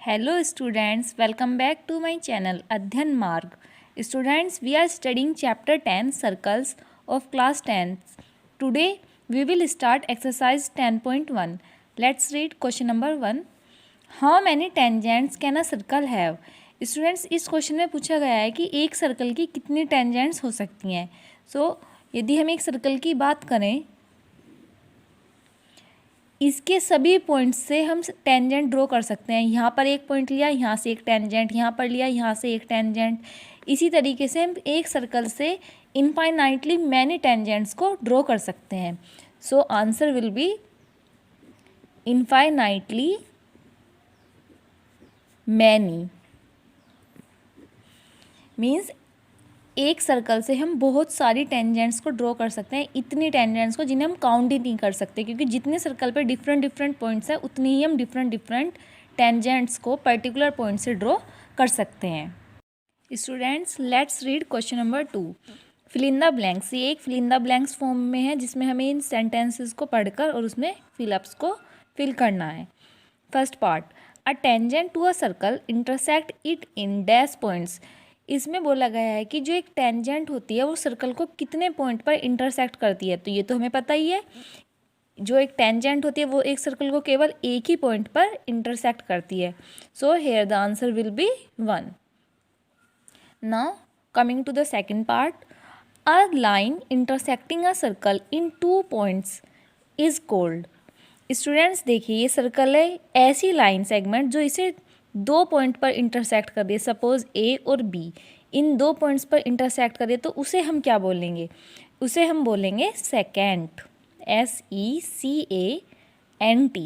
Hello students, welcome back to my channel Adhyan Marg. Students, we are studying chapter 10 circles of class 10. Today we will start exercise 10.1. Let's read question number 1. How many tangents can a circle have? Students इस question में पूछा गया है कि एक circle की कितनी tangents हो सकती हैं. यदि हम एक सर्कल की बात करें, इसके सभी पॉइंट्स से हम टेंजेंट ड्रॉ कर सकते हैं. यहाँ पर एक पॉइंट लिया, यहाँ से एक टेंजेंट, यहाँ पर लिया, यहाँ से एक टेंजेंट. इसी तरीके से हम एक सर्कल से इनफाइनाइटली मैनी टेंजेंट्स को ड्रॉ कर सकते हैं. So answer will B infinitely many. Means एक सर्कल से हम बहुत सारी टेंजेंट्स को ड्रॉ कर सकते हैं. इतनी टेंजेंट्स को जिन्हें हम काउंट ही नहीं कर सकते, क्योंकि जितने सर्कल पे डिफरेंट पॉइंट्स हैं उतनी ही हम डिफरेंट टेंजेंट्स को पर्टिकुलर पॉइंट से ड्रॉ कर सकते हैं. Students, let's read question number 2. Fill in the blanks. ये एक fill in the blanks form में है, जिसमें हमें इन सेंटेंसेस को पढ़कर और उसमें फिलअप्स को फिल करना है. First part, a tangent to a circle intersect it in dash points. इसमें बोला गया है कि जो एक टेंजेंट होती है वो सर्कल को कितने पॉइंट पर इंटरसेक्ट करती है. तो ये तो हमें पता ही है, जो एक टेंजेंट होती है वो एक सर्कल को केवल एक ही पॉइंट पर इंटरसेक्ट करती है. So here the answer will be 1. Now coming to the second part, a line intersecting a circle in 2 points is called. Students देखिए, ये सर्कल है, ऐसी लाइन सेगमेंट जो इसे 2 पॉइंट पर इंटरसेक्ट कर दिए. सपोज ए और बी इन 2 पॉइंट्स पर इंटरसेक्ट कर दिए, तो उसे हम क्या बोलेंगे? उसे हम बोलेंगे सेकेंट. SECANT.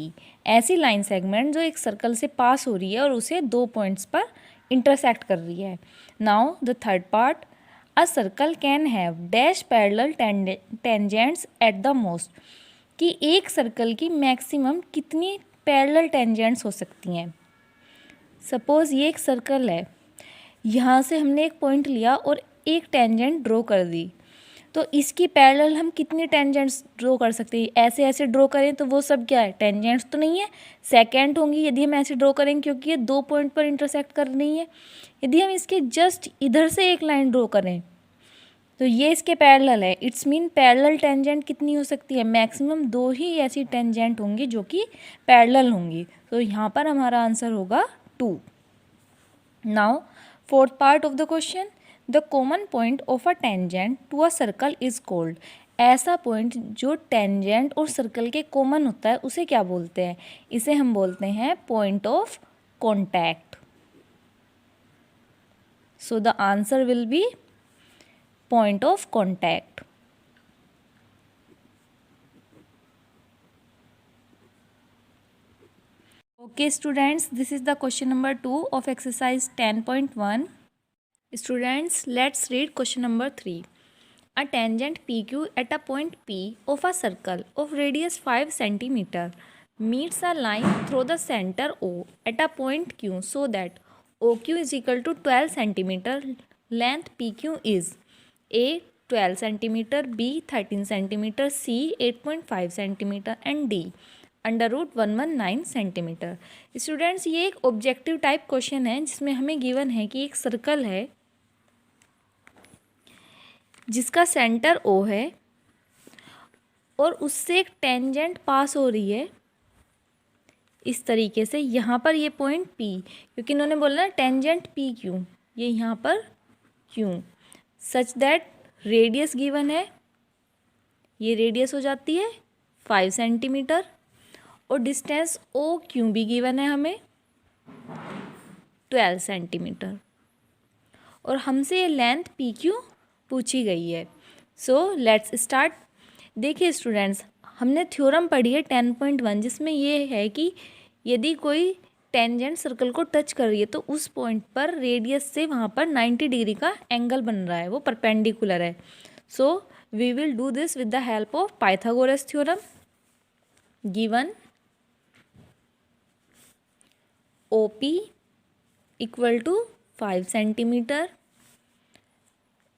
ऐसी लाइन सेगमेंट जो एक सर्कल से पास हो रही है और उसे 2 पॉइंट्स पर इंटरसेक्ट कर रही है. Now the third part, a circle can have dash parallel tangents at the most. कि एक सर्कल की मैक्सिमम कितनी पैरेलल टेंजेंट्स हो सकती हैं. सपोज़ ये एक सर्कल है, यहाँ से हमने एक पॉइंट लिया और एक टेंजेंट ड्रॉ कर दी, तो इसकी पैरेलल हम कितनी टेंजेंट्स ड्रॉ कर सकते हैं? ऐसे ड्रॉ करें तो वो सब क्या है? टेंजेंट्स तो नहीं है, सेकेंड होंगी यदि हम ऐसे ड्रॉ करेंगे, क्योंकि ये 2 पॉइंट पर इंटरसेक्ट कर रही है. यदि हम इसके जस्ट इधर से एक लाइन ड्रॉ करें तो ये इसके पैरेलल है. इट्स मीन पैरेलल टेंजेंट कितनी हो सकती है? मैक्सिमम 2 ही ऐसी टेंजेंट होंगी जो कि पैरेलल होंगी. तो यहाँ पर हमारा आंसर होगा 2. Now, fourth part of the question, the common point of a tangent to a circle is called. ऐसा पॉइंट जो टेंजेंट और सर्कल के कॉमन होता है उसे क्या बोलते हैं? इसे हम बोलते हैं point of contact. So the answer will B point of contact. Okay students, this is the question number 2 of exercise 10.1. Students, let's read question number 3. A tangent PQ at a point P of a circle of radius 5 cm meets a line through the center O at a point Q, so that OQ is equal to 12 cm. Length PQ is A 12 cm, B 13 cm, C 8.5 cm and D √119 centimetre. Students, ये एक objective type question है जिसमें हमें given है कि एक circle है जिसका सेंटर O है और उससे एक टेंजेंट पास हो रही है इस तरीके से. यहाँ पर ये पॉइंट P, क्योंकि इन्होंने बोला ना टेंजेंट PQ, ये यहाँ पर Q, such that radius given है, ये रेडियस हो जाती है 5 सेंटीमीटर और डिस्टेंस OQ भी गिवन है हमें 12 सेंटीमीटर और हमसे ये लेंथ PQ पूछी गई है. So let's start. देखिए स्टूडेंट्स, हमने थ्योरम पढ़ी है 10.1, जिसमें ये है कि यदि कोई टेंजेंट सर्कल को टच कर रही है तो उस पॉइंट पर रेडियस से वहाँ पर 90 डिग्री का एंगल बन रहा है, वो परपेंडिकुलर है. So we will do this with the help of Pythagoras theorem. Given OP equal to 5 centimeter,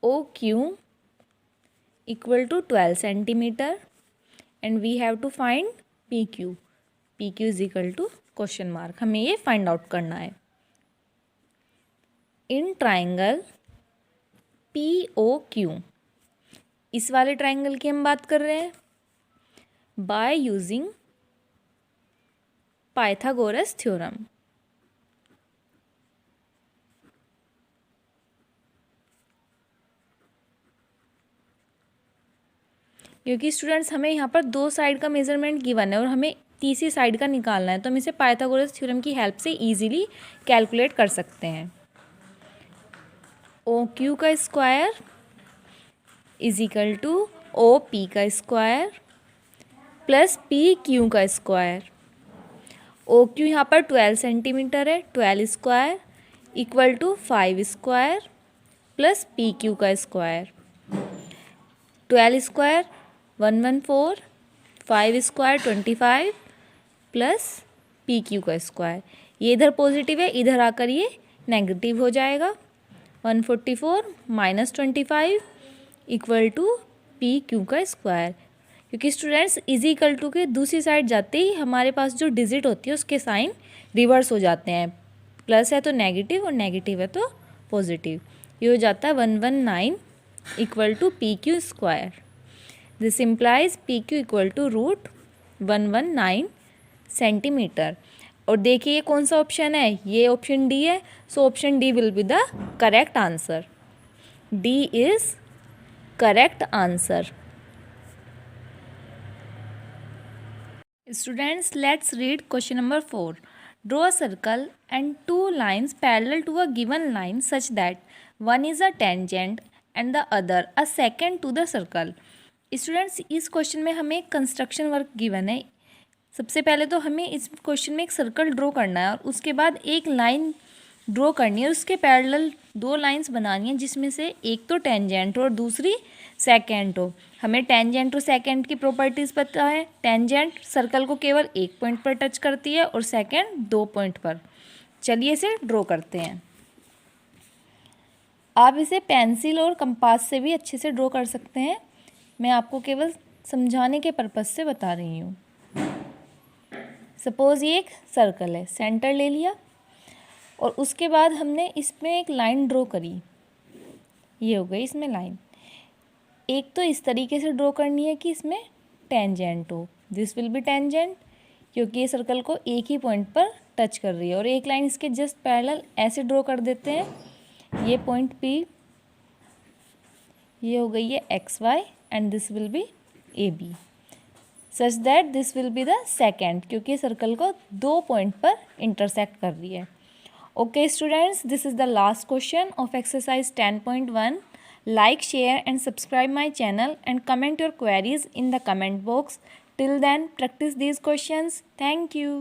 OQ equal to 12 centimeter, and we have to find PQ. PQ is equal to question mark, हमें ये find out करना है। In triangle POQ, इस वाले triangle की हम बात कर रहे हैं, बाय यूजिंग पाइथागोरस थ्योरम। क्योंकि स्टूडेंट्स हमें यहाँ पर 2 साइड का मेजरमेंट गिवन है और हमें तीसरी साइड का निकालना है, तो हम इसे पाइथागोरस थ्योरम की हेल्प से इजीली कैलकुलेट कर सकते हैं। OQ का square is equal to OP का स्क्वायर प्लस PQ का स्क्वायर। OQ यहाँ पर 12 सेंटीमीटर है, 12 square equal to 5 square plus PQ का square. 12 square 114, 5 square 25 plus PQ का स्क्वायर। ये इधर पॉजिटिव है, इधर आकर ये नेगेटिव हो जाएगा। 144 माइनस 25 इक्वल टू PQ का स्क्वायर। क्योंकि स्टूडेंट्स इज इक्वल टू के दूसरी साइड जाते ही हमारे पास जो डिजिट होती है उसके साइन रिवर्स हो जाते हैं, प्लस है तो नेगेटिव और नेगेटिव है तो पॉजिटिव। ये हो जाता है 119 equal to PQ square. This implies PQ equal to √119 centimetre. और देखिए ये कौन सा ऑप्शन है, ये ऑप्शन डी है, so option D will be the correct answer. D is correct answer. Students, let's read question number 4. Draw a circle and 2 lines parallel to a given line such that one is a tangent and the other a secant to the circle. Students, इस question में हमें construction work given है। सबसे पहले तो हमें इस question में एक सर्कल ड्रॉ करना है और उसके बाद एक लाइन ड्रॉ करनी है, उसके पैरेलल 2 लाइंस बनानी है जिसमें से एक तो टेंजेंट हो और दूसरी सेकेंट हो। हमें टेंजेंट और सेकेंट की प्रॉपर्टीज़ पता है। टेंजेंट सर्कल को केवल एक पॉइंट पर टच करती है और सेकेंट 2 पॉइंट पर। चलिए इसे ड्रॉ करते हैं। आप इसे पेंसिल और कंपास से भी अच्छे से ड्रॉ कर सकते हैं, मैं आपको केवल समझाने के पर्पज़ से बता रही हूँ। सपोज़ ये एक सर्कल है, सेंटर ले लिया और उसके बाद हमने इसमें एक लाइन ड्रॉ करी, ये हो गई इसमें लाइन। एक तो इस तरीके से ड्रॉ करनी है कि इसमें टेंजेंट हो, दिस विल बी टेंजेंट, क्योंकि ये सर्कल को एक ही पॉइंट पर टच कर रही है। और एक लाइन इसके जस्ट पैरेलल ऐसे ड्रॉ कर देते हैं, ये पॉइंट P, ये हो गई है XY and this will be AB, such that this will be the second, क्योंकि सर्कल को 2 पॉइंट पर इंटरसेक्ट कर रही है। Okay students, this is the last question of exercise 10.1. Like, share and subscribe my channel and comment your queries in the comment box. Till then, practice these questions. Thank you.